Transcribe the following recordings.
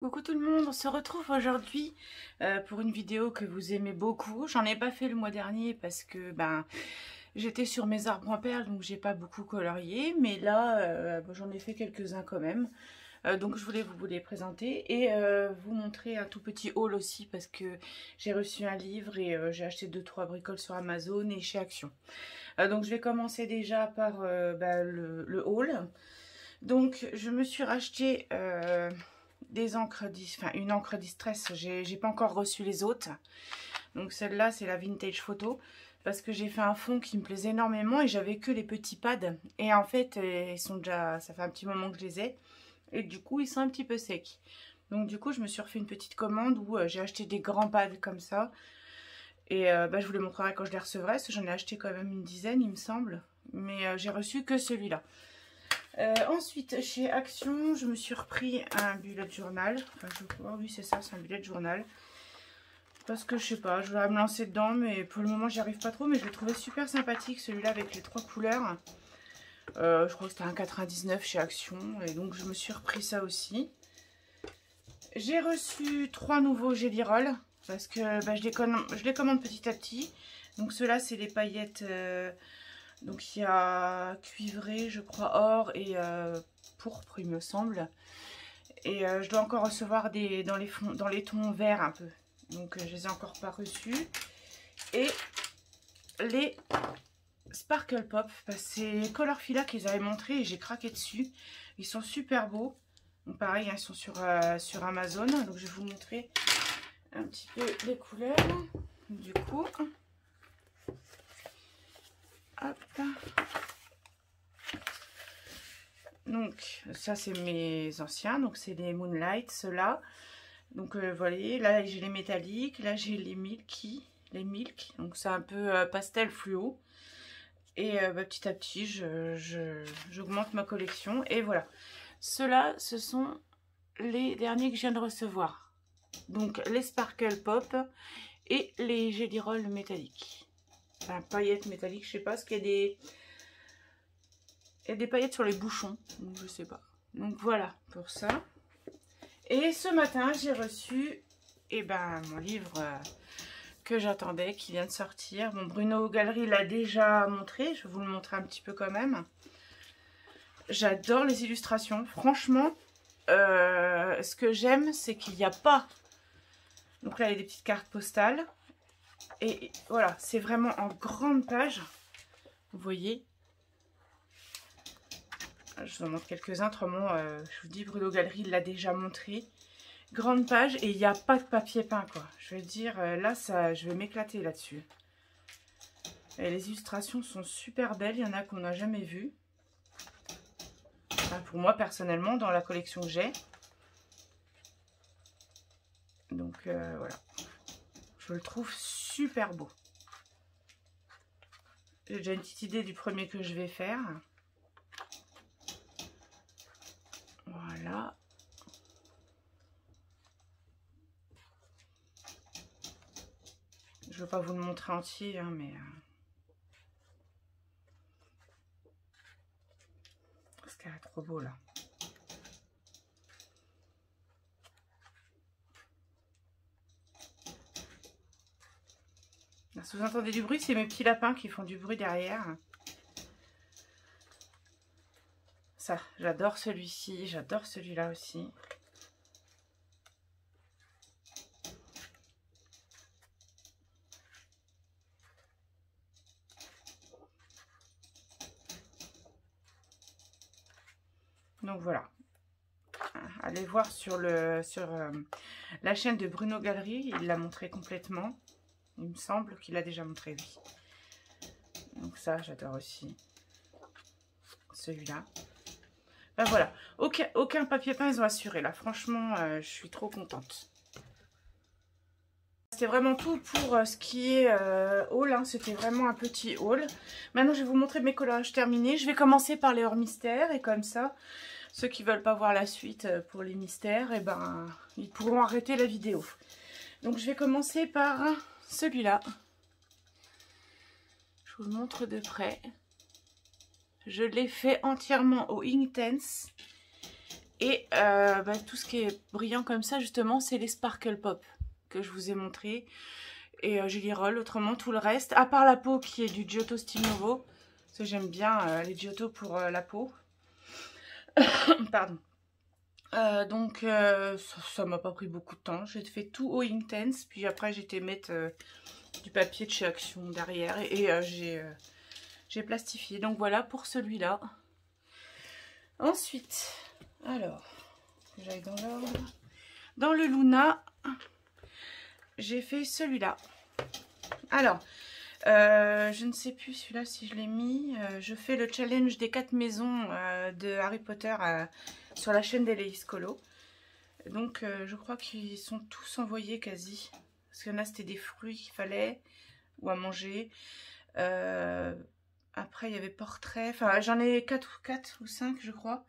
Coucou tout le monde, on se retrouve aujourd'hui pour une vidéo que vous aimez beaucoup. J'en ai pas fait le mois dernier parce que j'étais sur mes arbres en perles, donc j'ai pas beaucoup colorié, mais là j'en ai fait quelques-uns quand même. Donc je voulais vous les présenter et vous montrer un tout petit haul aussi parce que j'ai reçu un livre et j'ai acheté 2-3 bricoles sur Amazon et chez Action. Donc je vais commencer déjà par le haul. Donc je me suis racheté des encres, une encre Distress. J'ai pas encore reçu les autres. Donc celle-là, c'est la Vintage Photo. Parce que j'ai fait un fond qui me plaisait énormément et j'avais que les petits pads. Et en fait, ils sont déjà, ça fait un petit moment que je les ai. Et du coup, ils sont un petit peu secs. Donc du coup, je me suis refait une petite commande où j'ai acheté des grands pads comme ça. Et je vous les montrerai quand je les recevrai. Parce que j'en ai acheté quand même une dizaine, il me semble. Mais j'ai reçu que celui-là. Ensuite, chez Action, je me suis repris un bullet journal. Enfin, je crois, oui, c'est ça, c'est un bullet journal. Parce que je sais pas, je vais me lancer dedans, mais pour le moment, j'y arrive pas trop. Mais je l'ai trouvé super sympathique, celui-là avec les 3 couleurs. Je crois que c'était un 99 chez Action. Et donc, je me suis repris ça aussi. J'ai reçu 3 nouveaux Jelly Roll. Parce que je les commande petit à petit. Donc, ceux-là, c'est les paillettes. Donc il y a cuivré, je crois, or et pourpre, il me semble. Et je dois encore recevoir dans les tons verts un peu. Donc je les ai encore pas reçus. Et les Sparkle Pop, c'est Colorfila qu'ils avaient montré et j'ai craqué dessus. Ils sont super beaux. Donc pareil, ils sont sur Amazon. Donc je vais vous montrer un petit peu les couleurs. Du coup, hop. Donc ça c'est mes anciens, donc c'est les Moonlight, ceux-là. Donc voilà, là j'ai les métalliques, là j'ai les milky, milk, donc c'est un peu pastel fluo. Et petit à petit j'augmente ma collection. Et voilà, ceux-là ce sont les derniers que je viens de recevoir. Donc les Sparkle Pop et les Jelly Roll métalliques. Enfin paillettes métalliques, je sais pas, parce qu'il y a des... Il y a des paillettes sur les bouchons, donc je sais pas. Donc voilà pour ça. Et ce matin, j'ai reçu mon livre que j'attendais, qui vient de sortir. Bon, Bruno Galerie l'a déjà montré, je vais vous le montrer un petit peu quand même. J'adore les illustrations. Franchement, ce que j'aime, c'est qu'il n'y a pas... Donc là, il y a des petites cartes postales. Et voilà, c'est vraiment en grande page. Vous voyez ? Je vous en montre quelques-uns, autrement, je vous dis, Bruno Galerie l'a déjà montré. Grande page et il n'y a pas de papier peint, quoi. Je veux dire, là, je vais m'éclater là-dessus. Les illustrations sont super belles, il y en a qu'on n'a jamais vues. Enfin, pour moi, personnellement, dans la collection que j'ai. Donc, voilà. Je le trouve super beau. J'ai déjà une petite idée du premier que je vais faire. Voilà. Je ne vais pas vous le montrer entier, hein, mais... Parce qu'elle est trop beau, là. Si vous entendez du bruit, c'est mes petits lapins qui font du bruit derrière. Ça, j'adore celui-ci, j'adore celui-là aussi. Donc voilà. Allez voir sur la chaîne de Bruno Galerie, il l'a montré complètement. Il me semble qu'il l'a déjà montré, oui. Donc ça, j'adore aussi. Celui-là. Ben voilà, aucun papier peint, ils ont assuré là. Franchement, je suis trop contente. C'était vraiment tout pour ce qui est haul, hein. C'était vraiment un petit haul. Maintenant, je vais vous montrer mes collages terminés. Je vais commencer par les hors mystères et comme ça, ceux qui ne veulent pas voir la suite pour les mystères, et ils pourront arrêter la vidéo. Donc, je vais commencer par celui-là. Je vous le montre de près. Je l'ai fait entièrement au Inktense. Et tout ce qui est brillant comme ça, justement, c'est les Sparkle Pop que je vous ai montré. Et Jelly Roll, autrement tout le reste, à part la peau qui est du Giotto Style Nouveau. Parce que j'aime bien les Giotto pour la peau. Pardon. Donc ça m'a pas pris beaucoup de temps. J'ai fait tout au Inktense. Puis après j'ai été mettre du papier de chez Action derrière. Et j'ai plastifié. Donc voilà pour celui-là. Ensuite, alors, que j'aille dans l'ordre. Dans le Luna, j'ai fait celui-là. Alors, je ne sais plus celui-là si je l'ai mis. Je fais le challenge des 4 maisons de Harry Potter sur la chaîne d'Eleis Colo. Donc, je crois qu'ils sont tous envoyés quasi. Parce qu'il y en a, c'était des fruits qu'il fallait ou à manger. Après, il y avait portrait. Enfin, j'en ai 4 ou 5, je crois,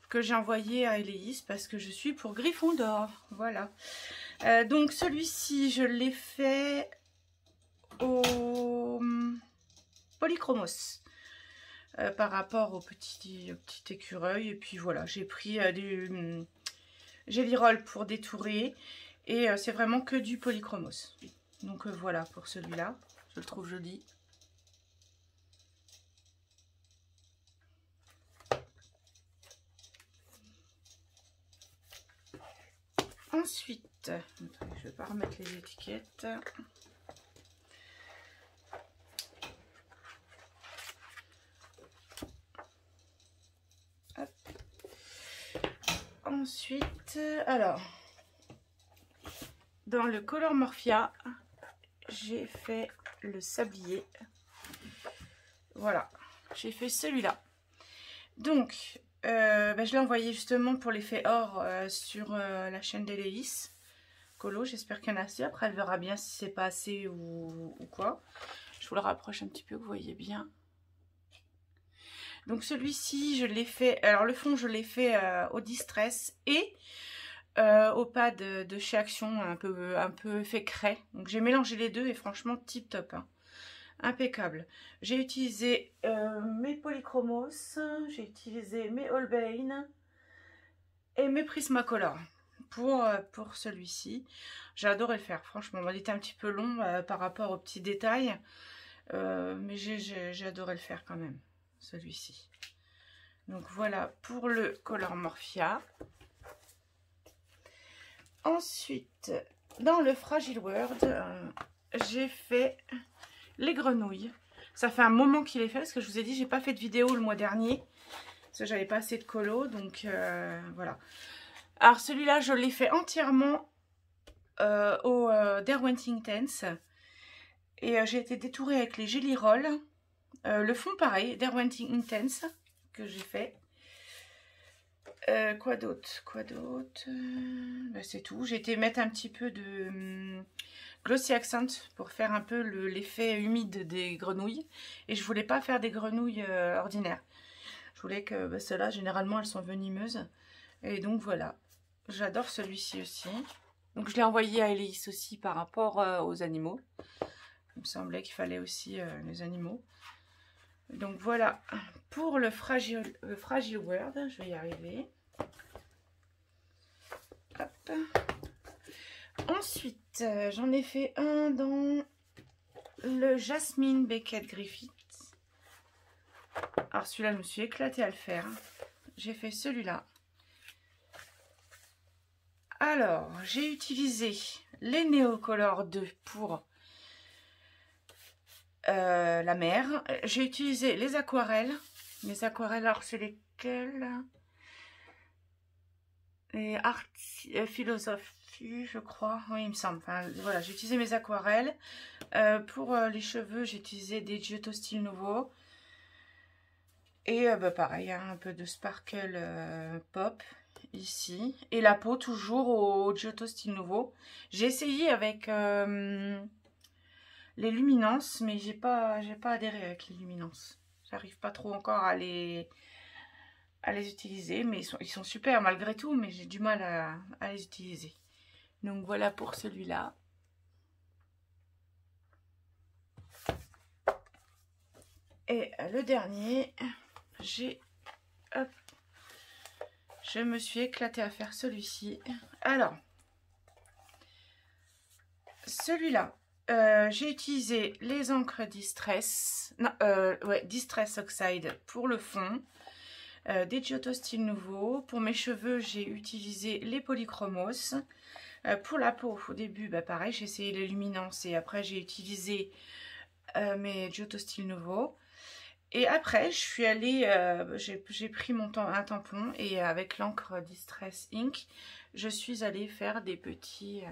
que j'ai envoyé à Eleis parce que je suis pour Gryffondor. Voilà. Donc, celui-ci, je l'ai fait au Polychromos par rapport au petit écureuil. Et puis voilà, j'ai pris du Jelly Roll pour détourer. Et c'est vraiment que du Polychromos. Donc voilà pour celui-là. Je le trouve joli. Ensuite, attendez, je ne vais pas remettre les étiquettes. Hop. Ensuite, alors, dans le Color Morphia, j'ai fait le sablier. Voilà, j'ai fait celui-là. Donc, je l'ai envoyé justement pour l'effet or sur la chaîne d'Eleis Colo. J'espère qu'il y en a assez. Après, elle verra bien si c'est pas assez ou quoi. Je vous le rapproche un petit peu, que vous voyez bien. Donc celui-ci, je l'ai fait. Alors le fond, je l'ai fait au Distress et au pad de chez Action, un peu fait craie. Donc j'ai mélangé les deux et franchement tip top. Hein. Impeccable. J'ai utilisé mes Polychromos, j'ai utilisé mes Holbein et mes Prismacolor pour celui-ci. J'ai adoré le faire, franchement. Il était un petit peu long par rapport aux petits détails, mais j'ai adoré le faire quand même, celui-ci. Donc voilà pour le Color Morphia. Ensuite, dans le Fragile World, j'ai fait les grenouilles. Ça fait un moment qu'il est fait parce que je vous ai dit j'ai pas fait de vidéo le mois dernier parce que j'avais pas assez de colo, donc voilà. Alors celui-là je l'ai fait entièrement au Derwent Inktense et j'ai été détourée avec les Jelly Roll. Le fond pareil, Derwent Inktense que j'ai fait. Quoi d'autre c'est tout. J'ai été mettre un petit peu de Glossy Accent pour faire un peu l'effet humide des grenouilles. Et je voulais pas faire des grenouilles ordinaires. Je voulais que celles-là, généralement, elles sont venimeuses. Et donc voilà. J'adore celui-ci aussi. Donc je l'ai envoyé à Eleis aussi par rapport aux animaux. Il me semblait qu'il fallait aussi les animaux. Donc voilà pour le Fragile World. Je vais y arriver. Hop. Ensuite, j'en ai fait un dans le Jasmine Beckett Griffith. Alors celui-là, je me suis éclatée à le faire. J'ai fait celui-là. Alors, j'ai utilisé les Neocolor 2 pour la mer. J'ai utilisé les aquarelles. Les aquarelles, alors c'est lesquelles? Les Art Philosophie, je crois. Oui, il me semble. Enfin, voilà, j'ai utilisé mes aquarelles. Pour les cheveux, j'ai utilisé des Giotto Style Nouveau. Et pareil, hein, un peu de Sparkle Pop ici. Et la peau, toujours au Giotto Style Nouveau. J'ai essayé avec les luminances, mais j'ai pas adhéré avec les luminances. J'arrive pas trop encore à les utiliser, mais ils sont super malgré tout, mais j'ai du mal à les utiliser. Donc voilà pour celui-là. Et le dernier, j'ai Je me suis éclatée à faire celui-ci. Alors, celui-là, j'ai utilisé les encres Distress, non, ouais, Distress Oxide pour le fond, des Giotto Style Nouveau. Pour mes cheveux, j'ai utilisé les Polychromos. Pour la peau, au début, bah, pareil, j'ai essayé les luminances et après j'ai utilisé mes Giotto Style Nouveau. Et après, je suis allée, j'ai pris un tampon et avec l'encre Distress Ink, je suis allée faire des petites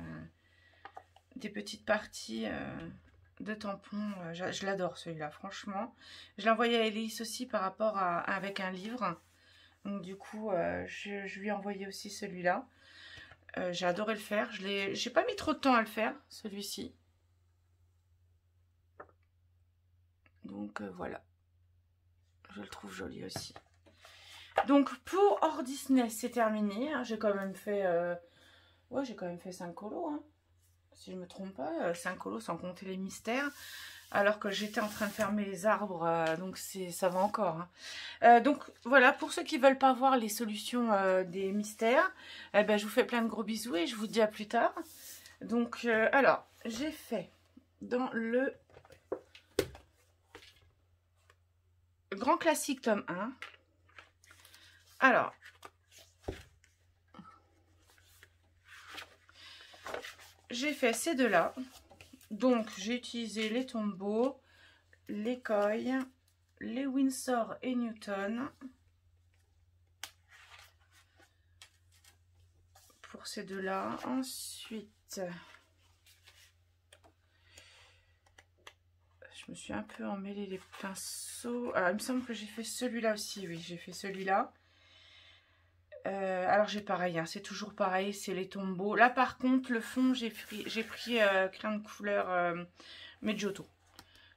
parties de tampons. Je l'adore celui-là, franchement. Je l'ai envoyé à Elise aussi par rapport avec un livre. Donc du coup, je lui ai envoyé aussi celui-là. J'ai adoré le faire. J'ai pas mis trop de temps à le faire, celui-ci. Donc voilà. Je le trouve joli aussi. Donc pour Hors Disney, c'est terminé. Hein. J'ai quand même fait... ouais, j'ai quand même fait 5 colos. Hein. Si je me trompe pas, 5 colos sans compter les mystères. Alors que j'étais en train de fermer les arbres. Donc ça va encore. Hein. Donc voilà, pour ceux qui ne veulent pas voir les solutions des mystères, eh ben, je vous fais plein de gros bisous et je vous dis à plus tard. Donc alors, j'ai fait dans le... Grand classique tome 1. Alors, j'ai fait ces deux-là. Donc, j'ai utilisé les tombeaux, les Koi, les Winsor et Newton. Pour ces deux-là. Ensuite, je me suis un peu emmêlé les pinceaux. Alors, il me semble que j'ai fait celui-là aussi. Oui, j'ai fait celui-là. Alors, j'ai pareil. Hein, c'est toujours pareil. C'est les tombeaux. Là, par contre, le fond, j'ai pris crayon de couleur mes Giotto.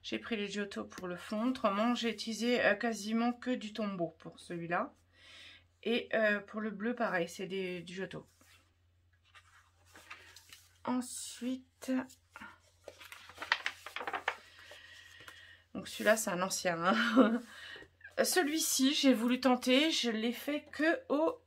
J'ai pris les Giotto pour le fond. Autrement, j'ai utilisé quasiment que du tombeau pour celui-là. Et pour le bleu, pareil. C'est du Giotto. Ensuite... Donc celui-là, c'est un ancien. Hein. Celui-ci, j'ai voulu tenter. Je l'ai fait que au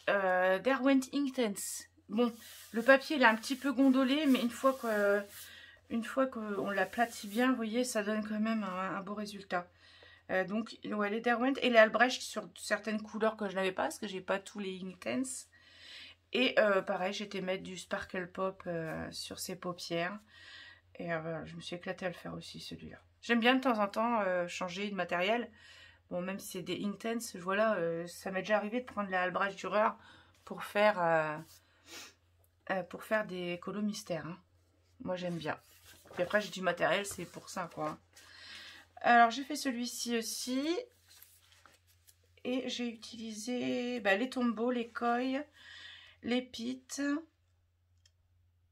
Derwent Inktense. Bon, le papier, il est un petit peu gondolé, mais une fois qu'on l'aplatit bien, vous voyez, ça donne quand même un beau résultat. Donc, ouais, les Derwent et les Albrecht sur certaines couleurs que je n'avais pas, parce que j'ai pas tous les Inktense. Et pareil, j'étais mettre du Sparkle Pop sur ses paupières. Et voilà, je me suis éclatée à le faire aussi, celui-là. J'aime bien de temps en temps changer de matériel. Bon, même si c'est des Inktense, voilà, ça m'est déjà arrivé de prendre les Albrecht Dürer pour faire des colos mystères. Hein. Moi, j'aime bien. Puis après, j'ai du matériel, c'est pour ça, quoi. Alors, j'ai fait celui-ci aussi. Et j'ai utilisé les tombeaux, les Koi, les Pits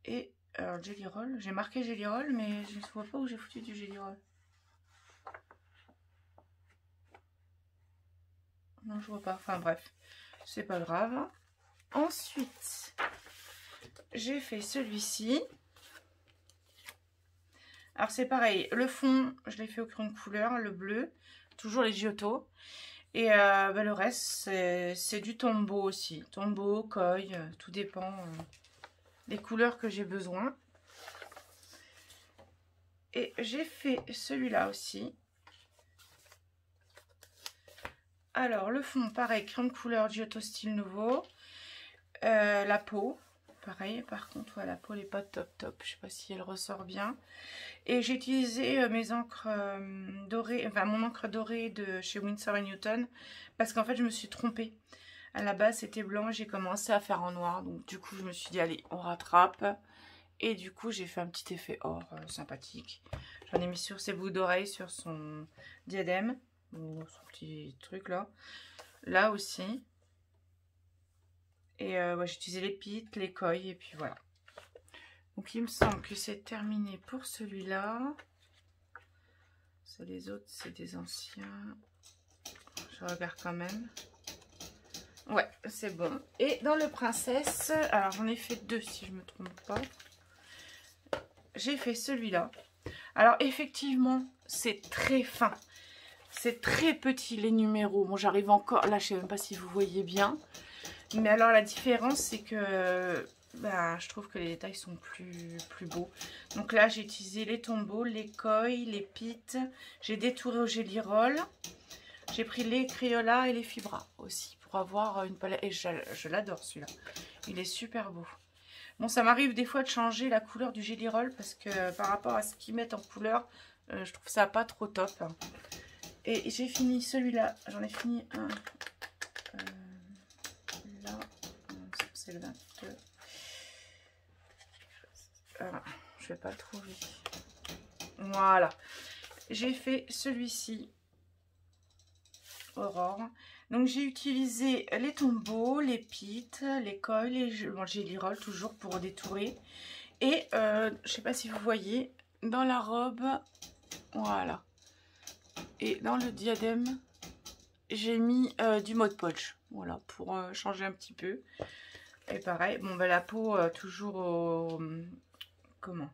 et... Alors, Jelly Roll, j'ai marqué Jelly Roll, mais je ne vois pas où j'ai foutu du Jelly Roll. Non, je vois pas. Enfin, bref, c'est pas grave. Ensuite, j'ai fait celui-ci. Alors, c'est pareil. Le fond, je l'ai fait au crayon de couleur, le bleu. Toujours les Giotto. Et le reste, c'est du tombeau aussi. Tombeau, Koi, tout dépend... les couleurs que j'ai besoin. Et j'ai fait celui-là aussi. Alors, le fond, pareil, crayon de couleur Giotto Style Nouveau. La peau, pareil, par contre, ouais, la peau n'est pas top. Je sais pas si elle ressort bien. Et j'ai utilisé mes encres dorées, enfin mon encre dorée de chez Winsor & Newton. Parce qu'en fait, je me suis trompée. À la base, c'était blanc et j'ai commencé à faire en noir. Donc, du coup, je me suis dit, allez, on rattrape. Et du coup, j'ai fait un petit effet or sympathique. J'en ai mis sur ses boucles d'oreilles, sur son diadème. Ou son petit truc là. Là aussi. Et ouais, j'ai utilisé les Pits, les Koi. Et puis voilà. Donc, il me semble que c'est terminé pour celui-là. Les autres, c'est des anciens. Je regarde quand même. Ouais, c'est bon. Et dans le princesse, alors j'en ai fait deux si je me trompe pas. J'ai fait celui-là. Alors effectivement, c'est très fin. C'est très petit les numéros. Bon, j'arrive encore... Là, je sais même pas si vous voyez bien. Mais alors, la différence, c'est que... Bah, je trouve que les détails sont plus beaux. Donc là, j'ai utilisé les tombeaux, les koi, les pites. J'ai détouré au Gelly Roll. J'ai pris les Crayola et les Fibra aussi pour avoir une palette. Et je l'adore celui-là. Il est super beau. Bon, ça m'arrive des fois de changer la couleur du Gelly Roll parce que par rapport à ce qu'ils mettent en couleur, je trouve ça pas trop top. Et j'ai fini celui-là. J'en ai fini un. Là, c'est le 22. Je vais pas le trouver. Voilà. J'ai fait celui-ci. Aurore. Donc j'ai utilisé les tombeaux, les pites, les koi, les Gelly Roll toujours pour détourer. Et je sais pas si vous voyez, dans la robe, voilà. Et dans le diadème, j'ai mis du Mod Podge. Voilà, pour changer un petit peu. Et pareil, bon bah la peau toujours au... Comment?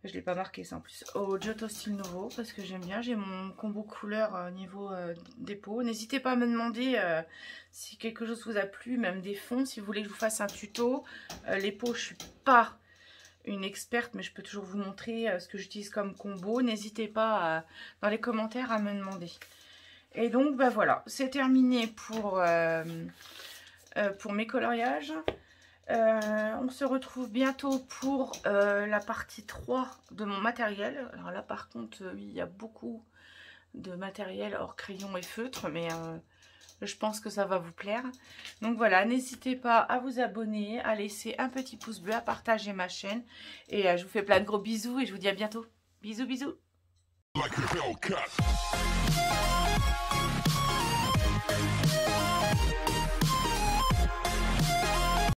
Je ne l'ai pas marqué ça en plus. Au Giotto Style Nouveau parce que j'aime bien. J'ai mon combo couleur au niveau des peaux. N'hésitez pas à me demander si quelque chose vous a plu, même des fonds. Si vous voulez que je vous fasse un tuto. Les peaux, je ne suis pas une experte, mais je peux toujours vous montrer ce que j'utilise comme combo. N'hésitez pas dans les commentaires à me demander. Et donc, bah voilà, c'est terminé pour mes coloriages. On se retrouve bientôt pour la partie 3 de mon matériel. Alors là par contre il y a beaucoup de matériel hors crayon et feutre, mais je pense que ça va vous plaire. Donc voilà, n'hésitez pas à vous abonner, à laisser un petit pouce bleu, à partager ma chaîne. Et je vous fais plein de gros bisous et je vous dis à bientôt. Bisous bisous.